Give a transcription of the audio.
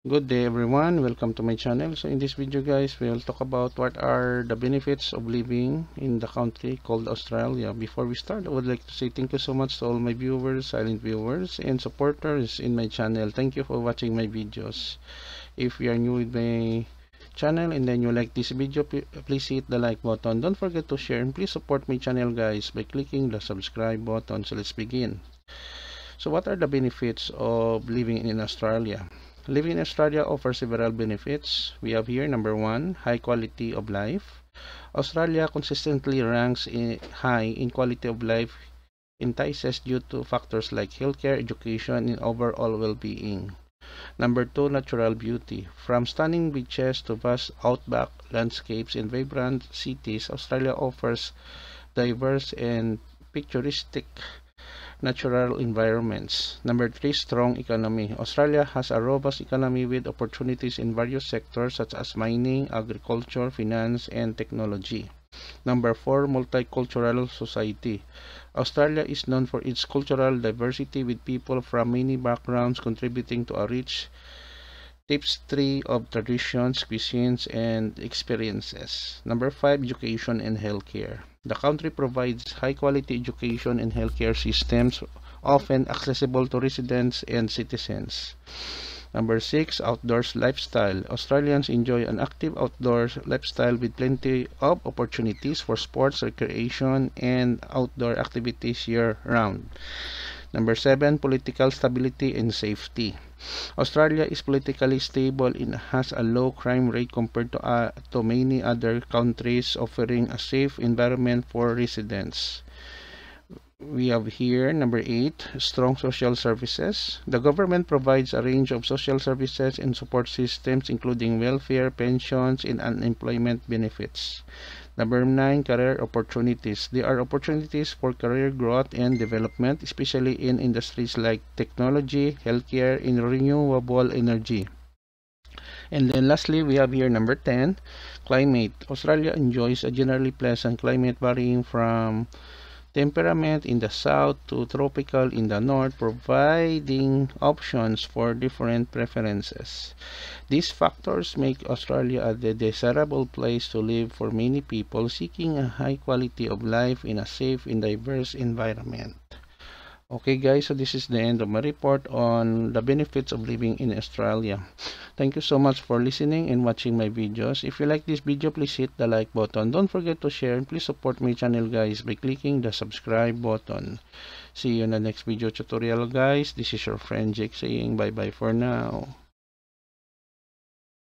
Good day everyone, welcome to my channel. So in this video guys, we'll talk about what are the benefits of living in the country called Australia. Before we start, I would like to say thank you so much to all my viewers, silent viewers, and supporters in my channel. Thank you for watching my videos. If you are new with my channel and then you like this video, please hit the like button. Don't forget to share and please support my channel guys by clicking the subscribe button. So let's begin. So what are the benefits of living in Australia? Living in Australia offers several benefits. We have here number one, high quality of life. Australia consistently ranks high in quality of life entices due to factors like healthcare, education, and overall well-being. Number two, natural beauty. From stunning beaches to vast outback landscapes and vibrant cities, Australia offers diverse and picturesque natural environments. Number three, strong economy. Australia has a robust economy with opportunities in various sectors such as mining, agriculture, finance, and technology. Number four, multicultural society. Australia is known for its cultural diversity with people from many backgrounds contributing to a rich tapestry of traditions, cuisines, and experiences. Number five, education and healthcare. The country provides high-quality education and healthcare systems, often accessible to residents and citizens. Number six, outdoors lifestyle. Australians enjoy an active outdoors lifestyle with plenty of opportunities for sports, recreation, and outdoor activities year-round. Number seven, political stability and safety. Australia is politically stable and has a low crime rate compared to many other countries, offering a safe environment for residents. We have here number eight, strong social services. The government provides a range of social services and support systems, including welfare, pensions, and unemployment benefits. Number nine, career opportunities. There are opportunities for career growth and development, especially in industries like technology, healthcare, and renewable energy. And then lastly, we have here number 10, climate. Australia enjoys a generally pleasant climate varying from temperate in the south to tropical in the north, providing options for different preferences. These factors make Australia a desirable place to live for many people seeking a high quality of life in a safe and diverse environment. Okay guys, so this is the end of my report on the benefits of living in Australia. Thank you so much for listening and watching my videos. If you like this video, please hit the like button. Don't forget to share and please support my channel guys by clicking the subscribe button. See you in the next video tutorial guys. This is your friend Jake saying bye bye for now.